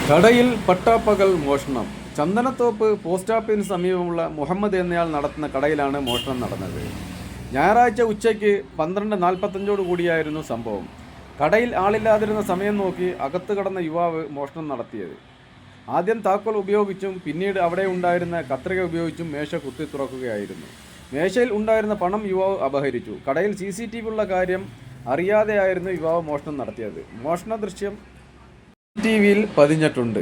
കടയിൽ പട്ടാപ്പകൽ മോഷണം. ചന്ദനത്തോപ്പ് പോസ്റ്റ് ഓഫീസിന് സമീപമുള്ള മുഹമ്മദ് എന്നയാൾ നടത്തുന്ന കടയിലാണ് മോഷണം നടന്നത്. ഞായറാഴ്ച ഉച്ചയ്ക്ക് 12:45 കൂടിയായിരുന്നു സംഭവം. കടയിൽ ആളില്ലാതിരുന്ന സമയം നോക്കി അകത്ത് കടന്ന യുവാവ് മോഷണം നടത്തിയത്. ആദ്യം താക്കോൽ ഉപയോഗിച്ചും പിന്നീട് അവിടെ ഉണ്ടായിരുന്ന കത്രിക ഉപയോഗിച്ചും മേശ കുത്തി തുറക്കുകയായിരുന്നു. മേശയിൽ ഉണ്ടായിരുന്ന പണം യുവാവ് അപഹരിച്ചു. കടയിൽ CCTV ഉള്ള കാര്യം അറിയാതെയായിരുന്നു യുവാവ് മോഷണം നടത്തിയത്. മോഷണ ദൃശ്യം CCTVയിൽ പതിഞ്ഞിട്ടുണ്ട്.